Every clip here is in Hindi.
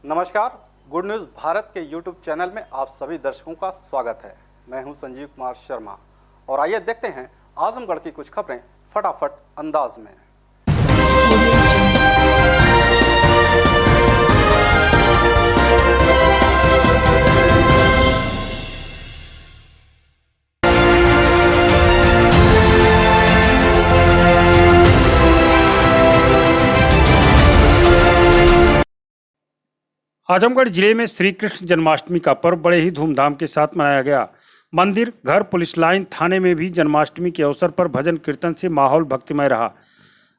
नमस्कार, गुड न्यूज़ भारत के यूट्यूब चैनल में आप सभी दर्शकों का स्वागत है। मैं हूं संजीव कुमार शर्मा और आइए देखते हैं आजमगढ़ की कुछ खबरें फटाफट अंदाज में। आजमगढ़ जिले में श्री कृष्ण जन्माष्टमी का पर्व बड़े ही धूमधाम के साथ मनाया गया। मंदिर, घर, पुलिस लाइन, थाने में भी जन्माष्टमी के अवसर पर भजन कीर्तन से माहौल भक्तिमय रहा।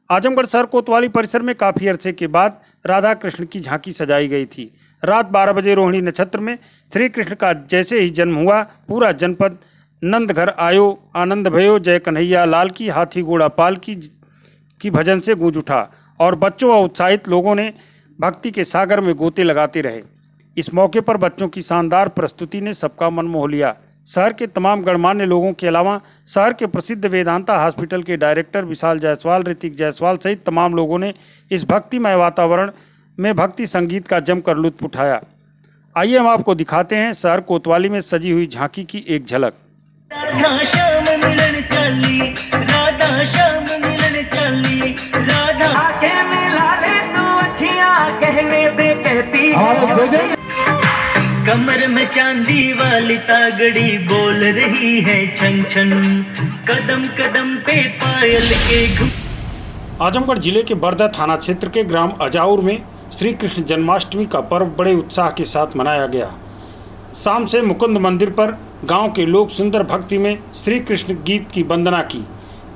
आजमगढ़ शहर कोतवाली परिसर में काफी अरसे के बाद राधा कृष्ण की झांकी सजाई गई थी। रात 12 बजे रोहिणी नक्षत्र में श्री कृष्ण का जैसे ही जन्म हुआ, पूरा जनपद नंद घर आयो, आनंद भयो, जय कन्हैया लाल की, हाथी घोड़ा पाल की भजन से गूंज उठा और बच्चों व उत्साहित लोगों ने भक्ति के सागर में गोते लगाते रहे। इस मौके पर बच्चों की शानदार प्रस्तुति ने सबका मन मोह लिया। शहर के तमाम गणमान्य लोगों के अलावा शहर के प्रसिद्ध वेदांता हॉस्पिटल के डायरेक्टर विशाल जायसवाल, ऋतिक जायसवाल सहित तमाम लोगों ने इस भक्तिमय वातावरण में भक्ति संगीत का जमकर लुत्फ उठाया। आइए हम आपको दिखाते हैं शहर कोतवाली में सजी हुई झांकी की एक झलक। राधा श्याम मिलन चली, राधा श्याम मिलन चली, राधा के मिला ले तू अखियां, कहने दे कहती कमर में चांदी वाली तागड़ी बोल रही है छन छन, कदम कदम पे पायल के घुम। आजमगढ़ जिले के बरदा थाना क्षेत्र के ग्राम अजाउर में श्री कृष्ण जन्माष्टमी का पर्व बड़े उत्साह के साथ मनाया गया। शाम से मुकुंद मंदिर पर गांव के लोग सुंदर भक्ति में श्री कृष्ण गीत की वंदना की।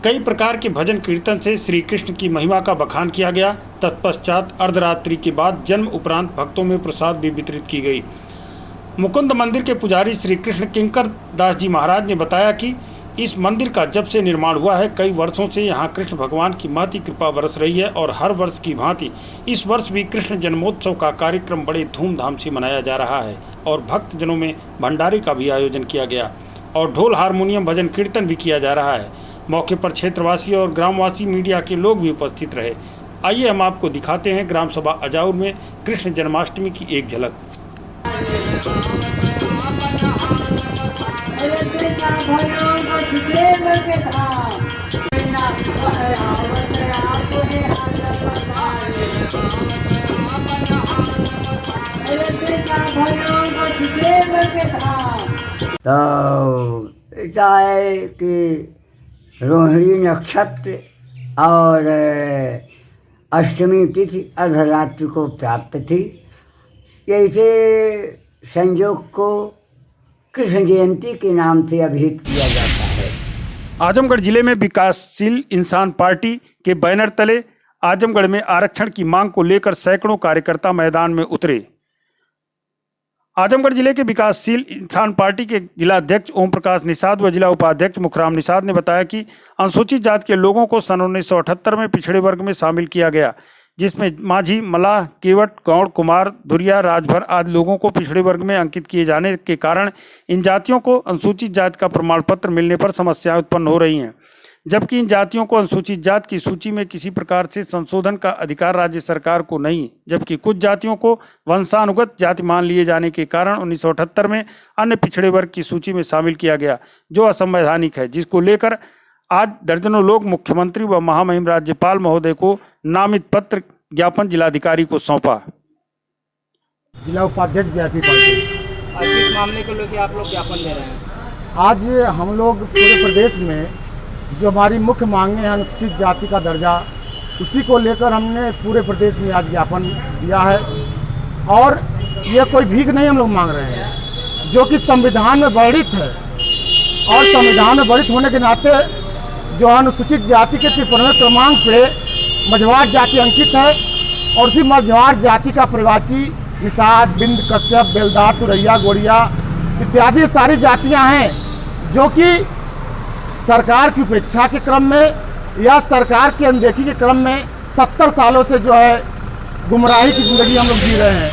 कई प्रकार के भजन कीर्तन से श्री कृष्ण की महिमा का बखान किया गया। तत्पश्चात अर्धरात्रि के बाद जन्म उपरांत भक्तों में प्रसाद भी वितरित की गई। मुकुंद मंदिर के पुजारी श्री कृष्ण किंकर दास जी महाराज ने बताया कि इस मंदिर का जब से निर्माण हुआ है, कई वर्षों से यहाँ कृष्ण भगवान की महती कृपा बरस रही है और हर वर्ष की भांति इस वर्ष भी कृष्ण जन्मोत्सव का कार्यक्रम बड़े धूमधाम से मनाया जा रहा है और भक्तजनों में भंडारे का भी आयोजन किया गया और ढोल हारमोनियम भजन कीर्तन भी किया जा रहा है। मौके पर क्षेत्रवासी और ग्रामवासी मीडिया के लोग भी उपस्थित रहे। आइए हम आपको दिखाते हैं ग्राम सभा अजाउर में कृष्ण जन्माष्टमी की एक झलक। तो ऐसा है कि रोहिणी नक्षत्र और अष्टमी तिथि अर्धरात्रि को प्राप्त थी। ऐसे संयोग को कृष्ण जयंती के नाम से अभिहित किया जाता है। आजमगढ़ जिले में विकासशील इंसान पार्टी के बैनर तले आजमगढ़ में आरक्षण की मांग को लेकर सैकड़ों कार्यकर्ता मैदान में उतरे। आजमगढ़ जिले के विकासशील इंसान पार्टी के जिला अध्यक्ष ओम प्रकाश निषाद व जिला उपाध्यक्ष मुखराम निषाद ने बताया कि अनुसूचित जाति के लोगों को सन 1978 में पिछड़े वर्ग में शामिल किया गया, जिसमें माझी, मलाह, केवट, गौड़, कुमार, धुरिया, राजभर आदि लोगों को पिछड़े वर्ग में अंकित किए जाने के कारण इन जातियों को अनुसूचित जाति का प्रमाण पत्र मिलने पर समस्याएं उत्पन्न हो रही हैं, जबकि इन जातियों को अनुसूचित जाति की सूची में किसी प्रकार से संशोधन का अधिकार राज्य सरकार को नहीं, जबकि कुछ जातियों को वंशानुगत जाति मान लिए जाने के कारण 1978 में अन्य पिछड़े वर्ग की सूची में शामिल किया गया, जो असंवैधानिक है, जिसको लेकर आज दर्जनों लोग मुख्यमंत्री व महामहिम राज्यपाल महोदय को नामित पत्र ज्ञापन जिलाधिकारी को सौंपा। जिला उपाध्यक्ष वीआईपी पार्टी। आज इस मामले को लेकर आप लोग ज्ञापन दे रहे हैं? आज हम लोग पूरे प्रदेश में जो हमारी मुख्य मांगे हैं अनुसूचित जाति का दर्जा, उसी को लेकर हमने पूरे प्रदेश में आज ज्ञापन दिया है। और ये कोई भीख नहीं हम लोग मांग रहे हैं, जो कि संविधान में वर्णित है और संविधान में वर्णित होने के नाते जो अनुसूचित जाति के 53वें क्रमांक पे मझवार जाति अंकित है और उसी मझवार जाति का प्रवाची निषाद, बिंद, कश्यप, बेलदार, तुरैया, गोड़िया इत्यादि सारी जातियां हैं जो कि सरकार की उपेक्षा के क्रम में या सरकार की अनदेखी के क्रम में 70 सालों से जो है गुमराही की जिंदगी हम लोग जी रहे हैं।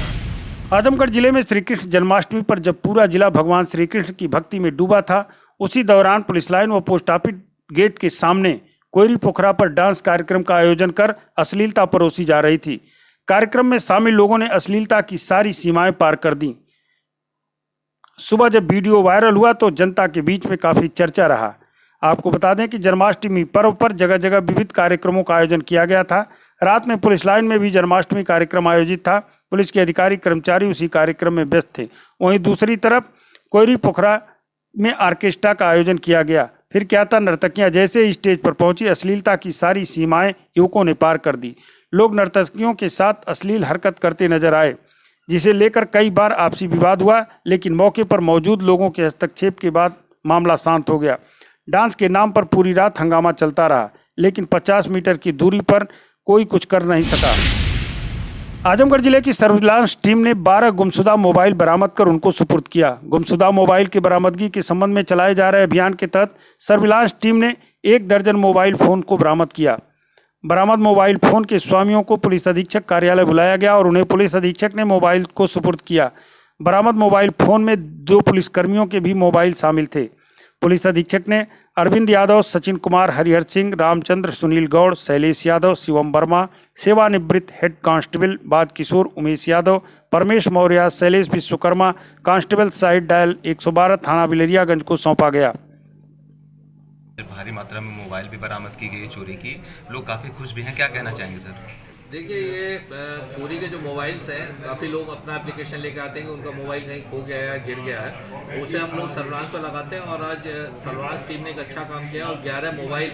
आजमगढ़ जिले में श्री कृष्ण जन्माष्टमी पर जब पूरा जिला भगवान श्री कृष्ण की भक्ति में डूबा था, उसी दौरान पुलिस लाइन व पोस्ट ऑफिस गेट के सामने कोयरी पोखरा पर डांस कार्यक्रम का आयोजन कर अश्लीलता परोसी जा रही थी। कार्यक्रम में शामिल लोगों ने अश्लीलता की सारी सीमाएं पार कर दी। सुबह जब वीडियो वायरल हुआ तो जनता के बीच में काफी चर्चा रहा। आपको बता दें कि जन्माष्टमी पर्व पर जगह जगह विविध कार्यक्रमों का आयोजन किया गया था। रात में पुलिस लाइन में भी जन्माष्टमी कार्यक्रम आयोजित था। पुलिस के अधिकारी कर्मचारी उसी कार्यक्रम में व्यस्त थे। वहीं दूसरी तरफ कोयरी पोखरा में ऑर्केस्ट्रा का आयोजन किया गया। फिर क्या था, नर्तकियां जैसे ही स्टेज पर पहुंची अश्लीलता की सारी सीमाएं युवकों ने पार कर दी। लोग नर्तकियों के साथ अश्लील हरकत करते नजर आए, जिसे लेकर कई बार आपसी विवाद हुआ, लेकिन मौके पर मौजूद लोगों के हस्तक्षेप के बाद मामला शांत हो गया। डांस के नाम पर पूरी रात हंगामा चलता रहा, लेकिन 50 मीटर की दूरी पर कोई कुछ कर नहीं सका। आजमगढ़ जिले की सर्विलांस टीम ने 12 गुमशुदा मोबाइल बरामद कर उनको सुपुर्द किया। गुमशुदा मोबाइल की बरामदगी के संबंध में चलाए जा रहे अभियान के तहत सर्विलांस टीम ने 1 दर्जन मोबाइल फोन को बरामद किया। बरामद मोबाइल फोन के स्वामियों को पुलिस अधीक्षक कार्यालय बुलाया गया और उन्हें पुलिस अधीक्षक ने मोबाइल को सुपुर्द किया। बरामद मोबाइल फोन में 2 पुलिसकर्मियों के भी मोबाइल शामिल थे। पुलिस अधीक्षक ने अरविंद यादव, सचिन कुमार, हरिहर सिंह, रामचंद्र, सुनील गौड़, शैलेश यादव, शिवम वर्मा, सेवानिवृत्त head constable Baj Kishor, Umesh Yadav, Paramesh Maurya, Shailesh Vishwakarma, constable side dial 112 थाना बिलरियागंज को सौंपा गया। भारी मात्रा में मोबाइल भी बरामद की गई चोरी की। लोग काफ़ी खुश भी हैं, क्या कहना चाहेंगे सर? देखिए, ये चोरी के जो मोबाइल्स हैं, काफ़ी लोग अपना एप्लीकेशन लेके आते हैं कि उनका मोबाइल कहीं खो गया है, गिर गया है, उसे हम लोग सर्विलांस पर लगाते हैं। और आज सर्विलांस टीम ने एक अच्छा काम किया और 11 मोबाइल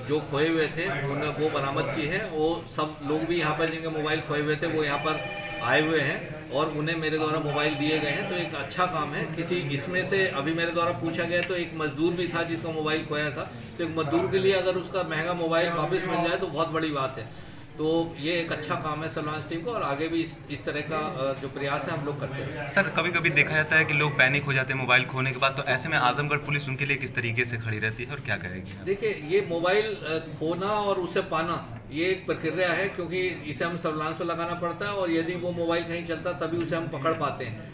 जो खोए हुए थे उन्हें वो बरामद की है। वो सब लोग भी यहाँ पर जिनके मोबाइल खोए हुए थे वो यहाँ पर आए हुए हैं और उन्हें मेरे द्वारा मोबाइल दिए गए हैं। तो एक अच्छा काम है। किसी इसमें से अभी मेरे द्वारा पूछा गया तो एक मजदूर भी था जिसका मोबाइल खोया था। तो एक मजदूर के लिए अगर उसका महंगा मोबाइल वापस मिल जाए तो बहुत बड़ी बात है। तो ये एक अच्छा काम है सर्विलांस टीम को और आगे भी इस तरह का जो प्रयास है हम लोग करते हैं। सर, कभी कभी देखा जाता है कि लोग पैनिक हो जाते हैं मोबाइल खोने के बाद, तो ऐसे में आजमगढ़ पुलिस उनके लिए किस तरीके से खड़ी रहती है और क्या करेगी? देखिए, ये मोबाइल खोना और उसे पाना ये एक प्रक्रिया है, क्योंकि इसे हम सर्विलांस पर लगाना पड़ता है और यदि वो मोबाइल कहीं चलता तभी उसे हम पकड़ पाते हैं।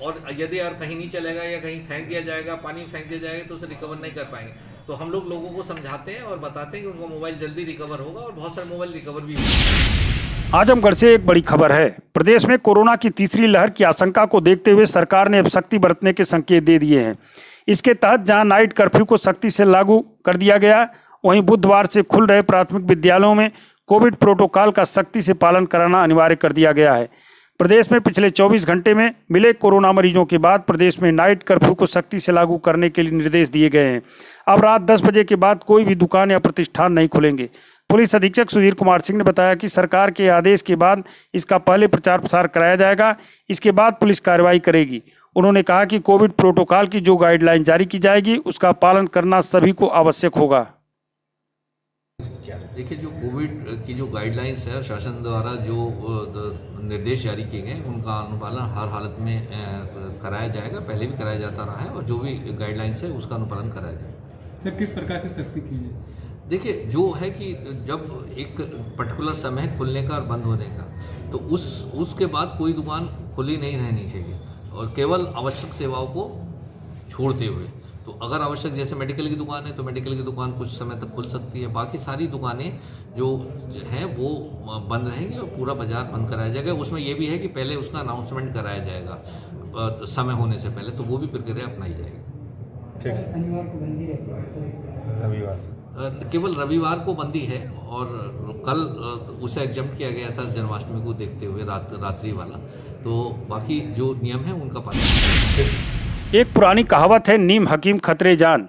और यदि यार कहीं नहीं चलेगा या कहीं फेंक दिया जाएगा, पानी में फेंक दिया जाएगा तो उसे रिकवर नहीं कर पाएंगे। तो हम लोगों को समझाते हैं और बताते हैं कि उनको मोबाइल जल्दी रिकवर होगा और बहुत सारे मोबाइल रिकवर भी होंगे। आजमगढ़ से एक बड़ी खबर है। प्रदेश में कोरोना की तीसरी लहर की आशंका को देखते हुए सरकार ने अब सख्ती बरतने के संकेत दे दिए हैं। इसके तहत जहां नाइट कर्फ्यू को सख्ती से लागू कर दिया गया, वहीं बुधवार से खुल रहे प्राथमिक विद्यालयों में कोविड प्रोटोकॉल का सख्ती से पालन कराना अनिवार्य कर दिया गया है। प्रदेश में पिछले 24 घंटे में मिले कोरोना मरीजों के बाद प्रदेश में नाइट कर्फ्यू को सख्ती से लागू करने के लिए निर्देश दिए गए हैं। अब रात 10 बजे के बाद कोई भी दुकान या प्रतिष्ठान नहीं खुलेंगे। पुलिस अधीक्षक सुधीर कुमार सिंह ने बताया कि सरकार के आदेश के बाद इसका पहले प्रचार प्रसार कराया जाएगा, इसके बाद पुलिस कार्रवाई करेगी। उन्होंने कहा कि कोविड प्रोटोकॉल की जो गाइडलाइन जारी की जाएगी उसका पालन करना सभी को आवश्यक होगा। देखिए, जो कोविड की जो गाइडलाइंस है शासन द्वारा जो निर्देश जारी किए गए उनका अनुपालन हर हालत में कराया जाएगा। पहले भी कराया जाता रहा है और जो भी गाइडलाइंस है उसका अनुपालन कराया जाएगा। सर, किस प्रकार से सख्ती की है? देखिए, जो है कि जब एक पर्टिकुलर समय खुलने का और बंद होने का, तो उसके बाद कोई दुकान खुली नहीं रहनी चाहिए और केवल आवश्यक सेवाओं को छोड़ते हुए। तो अगर आवश्यक, जैसे मेडिकल की दुकान है तो मेडिकल की दुकान कुछ समय तक खुल सकती है, बाकी सारी दुकानें जो हैं वो बंद रहेंगी और पूरा बाजार बंद कराया जाएगा। उसमें ये भी है कि पहले उसका अनाउंसमेंट कराया जाएगा समय होने से पहले, तो वो भी प्रक्रिया अपनाई जाएगी। ठीक, शनिवार को बंदी रहती है, रविवार केवल रविवार को बंदी है और कल उसे एग्जाम किया गया था जन्माष्टमी को देखते हुए रात्रि वाला। तो बाकी जो नियम है उनका पालन। एक पुरानी कहावत है, नीम हकीम खतरे जान।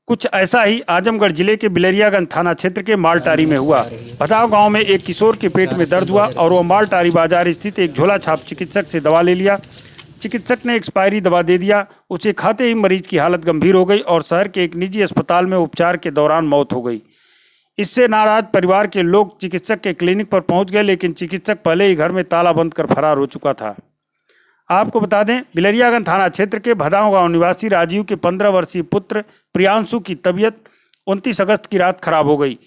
कुछ ऐसा ही आजमगढ़ जिले के बिलरियागंज थाना क्षेत्र के मालटारी में हुआ। भदाव गांव में एक किशोर के पेट में दर्द हुआ और वह मालटारी बाजार स्थित एक झोला छाप चिकित्सक से दवा ले लिया। चिकित्सक ने एक्सपायरी दवा दे दिया। उसे खाते ही मरीज की हालत गंभीर हो गई और शहर के एक निजी अस्पताल में उपचार के दौरान मौत हो गई। इससे नाराज परिवार के लोग चिकित्सक के क्लिनिक पर पहुंच गए, लेकिन चिकित्सक पहले ही घर में ताला बंद कर फरार हो चुका था। आपको बता दें, बिलरियागंज थाना क्षेत्र के भदाव गांव निवासी राजीव के 15 वर्षीय पुत्र प्रियांशु की तबीयत 29 अगस्त की रात खराब हो गई।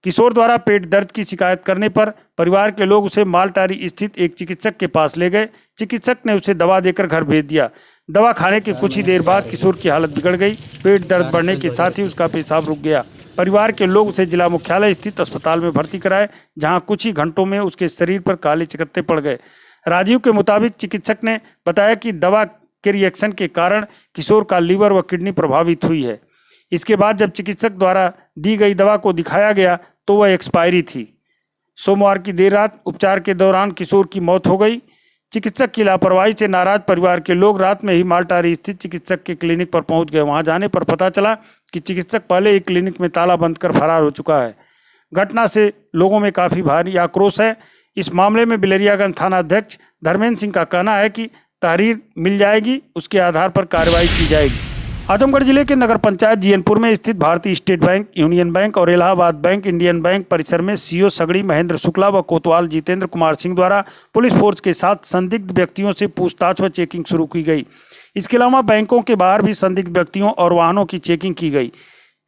किशोर द्वारा पेट दर्द की शिकायत करने पर परिवार के लोग उसे मालटारी स्थित एक चिकित्सक के पास ले गए। चिकित्सक ने उसे दवा देकर घर भेज दिया। दवा खाने के कुछ ही देर बाद किशोर की हालत बिगड़ गई। पेट दर्द बढ़ने के साथ ही उसका पेशाब रुक गया। परिवार के लोग उसे जिला मुख्यालय स्थित अस्पताल में भर्ती कराए, जहां कुछ ही घंटों में उसके शरीर पर काले चकत्ते पड़ गए। राजीव के मुताबिक चिकित्सक ने बताया कि दवा के रिएक्शन के कारण किशोर का लीवर व किडनी प्रभावित हुई है। इसके बाद जब चिकित्सक द्वारा दी गई दवा को दिखाया गया तो वह एक्सपायरी थी। सोमवार की देर रात उपचार के दौरान किशोर की मौत हो गई। चिकित्सक की लापरवाही से नाराज परिवार के लोग रात में ही मालटारी स्थित चिकित्सक के क्लिनिक पर पहुंच गए। वहां जाने पर पता चला कि चिकित्सक पहले ही क्लिनिक में ताला बंद कर फरार हो चुका है। घटना से लोगों में काफी भारी आक्रोश है। इस मामले में बिलरियागंज थाना अध्यक्ष धर्मेंद्र सिंह का कहना है कि तहरीर मिल जाएगी, उसके आधार पर कार्रवाई की जाएगी। आजमगढ़ जिले के नगर पंचायत जीयनपुर में स्थित भारतीय स्टेट बैंक, यूनियन बैंक और इलाहाबाद बैंक, इंडियन बैंक परिसर में सीओ सगड़ी महेंद्र शुक्ला व कोतवाल जितेंद्र कुमार सिंह द्वारा पुलिस फोर्स के साथ संदिग्ध व्यक्तियों से पूछताछ व चेकिंग शुरू की गई। इसके अलावा बैंकों के बाहर भी संदिग्ध व्यक्तियों और वाहनों की चेकिंग की गई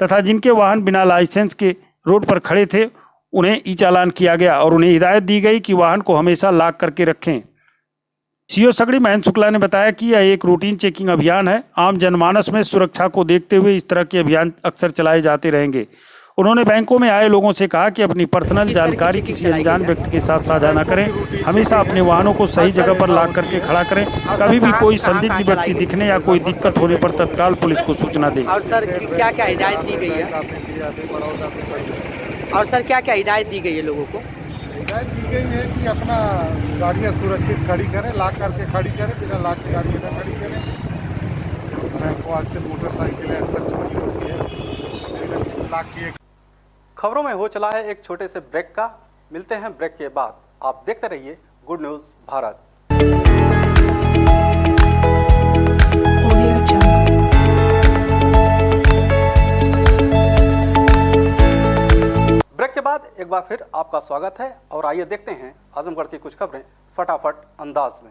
तथा जिनके वाहन बिना लाइसेंस के रोड पर खड़े थे उन्हें ई चालान किया गया और उन्हें हिदायत दी गई कि वाहन को हमेशा लॉक करके रखें। सीओ सगड़ी महेंद्र शुक्ला ने बताया कि यह एक रूटीन चेकिंग अभियान है। आम जनमानस में सुरक्षा को देखते हुए इस तरह के अभियान अक्सर चलाए जाते रहेंगे। उन्होंने बैंकों में आए लोगों से कहा कि अपनी पर्सनल जानकारी किसी अनजान व्यक्ति के साथ साझा न करें। हमेशा अपने वाहनों को सही जगह पर लॉक करके खड़ा करें। कभी भी कोई संदिग्ध व्यक्ति दिखने या कोई दिक्कत होने पर तत्काल पुलिस को सूचना दें। और सर क्या क्या हिदायत दी गई है? और सर क्या क्या हिदायत दी गई है लोगों को? हिदायत दी गई है कि अपना गाड़ियाँ सुरक्षित खड़ी करें, लॉक करके खड़ी करें, बिना लॉक की गाड़ी न खड़ी करें। को आज से मोटरसाइकिलें चोरी होती है, लॉक की। खबरों में हो चला है एक छोटे से ब्रेक का। मिलते हैं ब्रेक के बाद। आप देखते रहिए गुड न्यूज भारत। ब्रेक के बाद एक बार फिर आपका स्वागत है और आइए देखते हैं आजमगढ़ की कुछ खबरें फटाफट अंदाज में।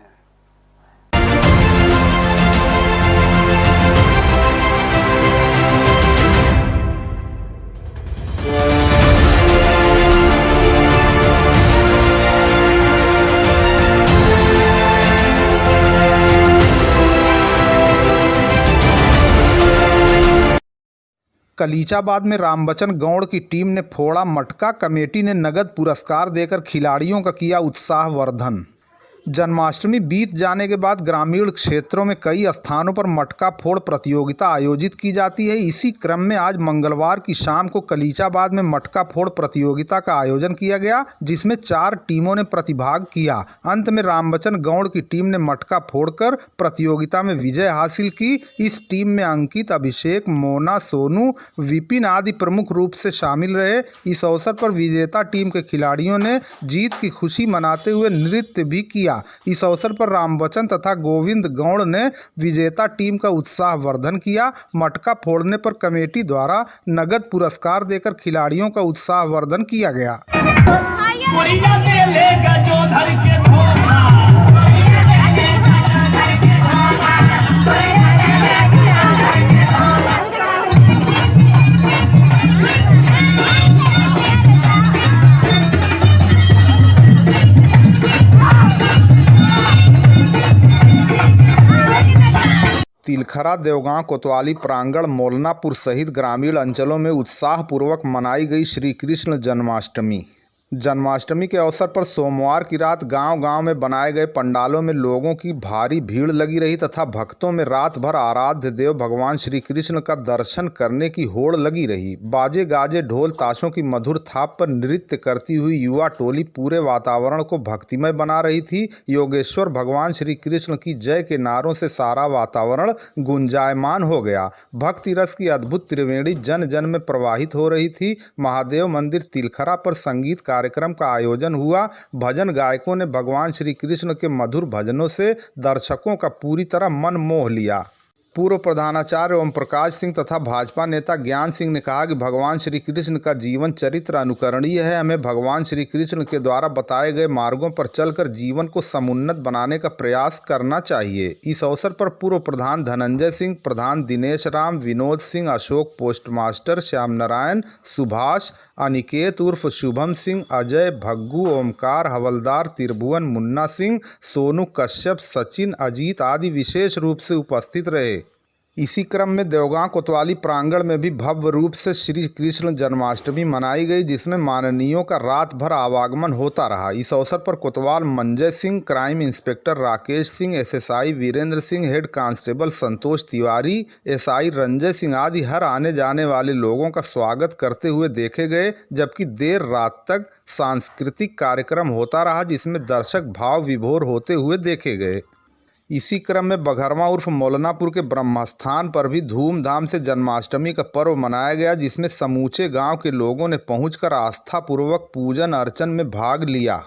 कलीचाबाद में रामबचन गौड़ की टीम ने फोड़ा मटका। कमेटी ने नगद पुरस्कार देकर खिलाड़ियों का किया उत्साहवर्धन। जन्माष्टमी बीत जाने के बाद ग्रामीण क्षेत्रों में कई स्थानों पर मटका फोड़ प्रतियोगिता आयोजित की जाती है। इसी क्रम में आज मंगलवार की शाम को कलीचाबाद में मटका फोड़ प्रतियोगिता का आयोजन किया गया, जिसमें 4 टीमों ने प्रतिभाग किया। अंत में रामबचन गौड़ की टीम ने मटका फोड़कर प्रतियोगिता में विजय हासिल की। इस टीम में अंकित, अभिषेक, मोना, सोनू, विपिन आदि प्रमुख रूप से शामिल रहे। इस अवसर पर विजेता टीम के खिलाड़ियों ने जीत की खुशी मनाते हुए नृत्य भी किया। इस अवसर पर रामबचन तथा गोविंद गौड़ ने विजेता टीम का उत्साहवर्धन किया। मटका फोड़ने पर कमेटी द्वारा नगद पुरस्कार देकर खिलाड़ियों का उत्साहवर्धन किया गया। तिलखरा, देवगांव, कोतवाली, प्रांगण, मोलनापुर सहित ग्रामीण अंचलों में उत्साहपूर्वक मनाई गई श्री कृष्ण जन्माष्टमी। जन्माष्टमी के अवसर पर सोमवार की रात गांव-गांव में बनाए गए पंडालों में लोगों की भारी भीड़ लगी रही तथा भक्तों में रात भर आराध्य देव भगवान श्री कृष्ण का दर्शन करने की होड़ लगी रही। बाजे गाजे, ढोल ताशों की मधुर थाप पर नृत्य करती हुई युवा टोली पूरे वातावरण को भक्तिमय बना रही थी। योगेश्वर भगवान श्री कृष्ण की जय के नारों से सारा वातावरण गुंजायमान हो गया। भक्ति रस की अद्भुत त्रिवेणी जन जन में प्रवाहित हो रही थी। महादेव मंदिर तिलखरा पर संगीत कार्यक्रम का आयोजन हुआ। भजन गायकों ने भगवान श्री कृष्ण के मधुर भजनों से दर्शकों का पूरी तरह मन मोह लिया। पूर्व प्रधानाचार्य ओम प्रकाश सिंह तथा भाजपा नेता ज्ञान सिंह ने कहा कि भगवान श्री कृष्ण का जीवन चरित्र अनुकरणीय है। हमें भगवान श्री कृष्ण के द्वारा बताए गए मार्गों पर चलकर जीवन को समुन्नत बनाने का प्रयास करना चाहिए। इस अवसर पर पूर्व प्रधान धनंजय सिंह, प्रधान दिनेश राम, विनोद सिंह, अशोक पोस्टमास्टर, श्याम नारायण, सुभाष, अनिकेत उर्फ शुभम सिंह, अजय, भग्गू, ओमकार, हवलदार, त्रिभुवन, मुन्ना सिंह, सोनू कश्यप, सचिन, अजीत आदि विशेष रूप से उपस्थित रहे। इसी क्रम में देवगांव कोतवाली प्रांगण में भी भव्य रूप से श्री कृष्ण जन्माष्टमी मनाई गई, जिसमें माननीयों का रात भर आवागमन होता रहा। इस अवसर पर कोतवाल Manjay Singh, crime inspector Rakesh Singh, SSI Virendra Singh, head constable Santosh Tiwari, SI Ranjay Singh आदि हर आने जाने वाले लोगों का स्वागत करते हुए देखे गए, जबकि देर रात तक सांस्कृतिक कार्यक्रम होता रहा, जिसमें दर्शक भाव विभोर होते हुए देखे गए। इसी क्रम में बघरमा उर्फ मौलनापुर के ब्रह्मस्थान पर भी धूमधाम से जन्माष्टमी का पर्व मनाया गया, जिसमें समूचे गांव के लोगों ने पहुंचकर आस्थापूर्वक पूजन अर्चन में भाग लिया।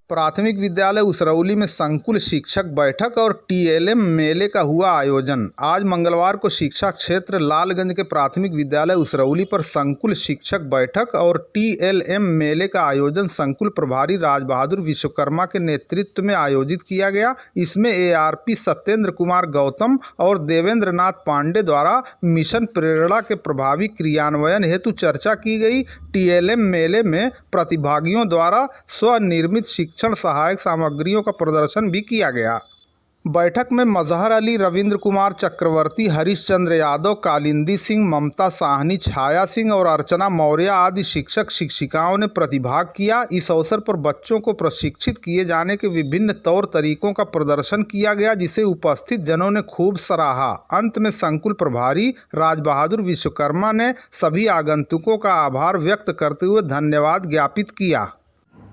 प्राथमिक विद्यालय उसरौली में संकुल शिक्षक बैठक और टीएलएम मेले का हुआ आयोजन। आज मंगलवार को शिक्षा क्षेत्र लालगंज के प्राथमिक विद्यालय उसरौली पर संकुल शिक्षक बैठक और टीएलएम मेले का आयोजन संकुल प्रभारी राजबहादुर विश्वकर्मा के नेतृत्व में आयोजित किया गया। इसमें एआरपी सत्येंद्र कुमार गौतम और देवेंद्र नाथ पांडे द्वारा मिशन प्रेरणा के प्रभावी क्रियान्वयन हेतु चर्चा की गई। टीएलएम मेले में प्रतिभागियों द्वारा स्वनिर्मित शिक्षण सहायक सामग्रियों का प्रदर्शन भी किया गया। बैठक में मजहर अली, रविंद्र कुमार चक्रवर्ती, हरीशचंद्र यादव, कालिंदी सिंह, ममता साहनी, छाया सिंह और अर्चना मौर्य आदि शिक्षक शिक्षिकाओं ने प्रतिभाग किया। इस अवसर पर बच्चों को प्रशिक्षित किए जाने के विभिन्न तौर तरीकों का प्रदर्शन किया गया, जिसे उपस्थित जनों ने खूब सराहा। अंत में संकुल प्रभारी राजबहादुर विश्वकर्मा ने सभी आगंतुकों का आभार व्यक्त करते हुए धन्यवाद ज्ञापित किया।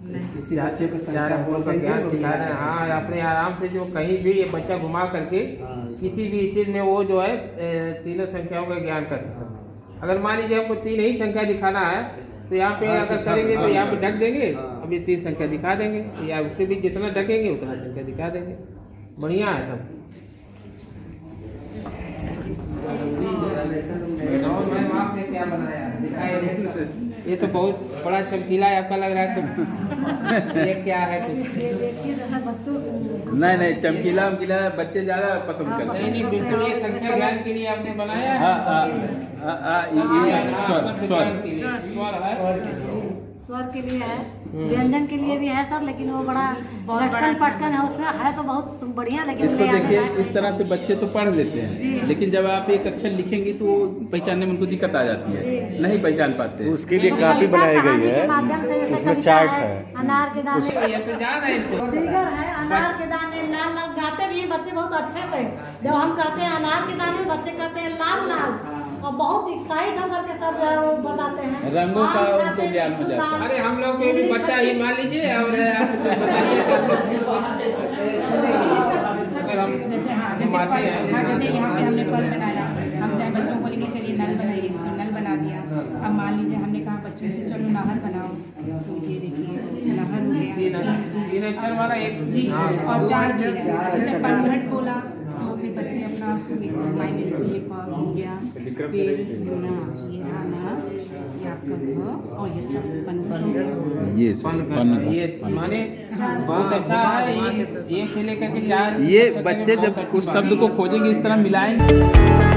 किसी बच्चे को ज्ञान सिखा रहे हैं। हाँ, अपने आराम से जो कहीं भी ये बच्चा घुमा करके किसी भी चीज़ में वो जो है तीनों संख्याओं का ज्ञान कर सकता है। अगर मान लीजिए हमको तीन ही संख्या दिखाना है तो यहाँ पे अगर करेंगे तो यहाँ पे ढक देंगे, अब ये तीन संख्या दिखा देंगे, या उसके भी जितना ढकेंगे उतना संख्या दिखा देंगे। बढ़िया है सब। और मैम आपने क्या बनाया दिखाइए। ये तो बहुत बड़ा चमकीला आपका लग रहा है कुछ। ये क्या है कुछ? नहीं चमकीला बच्चे ज्यादा पसंद करते हैं। नहीं बिल्कुल, ये संख्या ज्ञान के लिए आपने बनाया है। स्वर के लिए है, व्यंजन के लिए भी है सर, लेकिन वो बड़ा लटकन पटकन है, उसमें है तो बहुत बढ़िया। लेकिन इसको देखिए, इस तरह से बच्चे तो पढ़ लेते हैं, लेकिन जब आप एक अक्षर लिखेंगे तो पहचानने में उनको दिक्कत आ जाती है, नहीं पहचान पाते। उसके लिए काफी बनाई गई है, उसमें चार्ट है। अनार के दाने फिगर है, अनार के दाने लाल लाल गाते भी बच्चे बहुत अच्छे से। जब हम कहते हैं अनार के दाने, बच्चे कहते हैं लाल लाल, और बहुत एक्साइट होकर के सर जो है वो बताते हैं रंगों का उनको ज्ञान हो जाता है। अरे हम लोग भी बच्चा ही मान लीजिए और आप बताइए। जैसे यहाँ पे हमने फल बनाया, हम चाहे बच्चों को लेके चलिए नल बनाइए, नल बना दिया। अब मान लीजिए हमने कहा बच्चों से चलो नहर बनाओ, तो ये देखिए नहर हो गया। अक्षर वाला एक जी, और चार भी है। जैसे पनघट बोला तो फिर बच्चे अपना माइनस से हो गया, फिर ये आपका और ये माने बहुत अच्छा है। ये से लेकर के चार ये बच्चे जब कुछ शब्द को खोजेंगे इस तरह मिलाएंगे।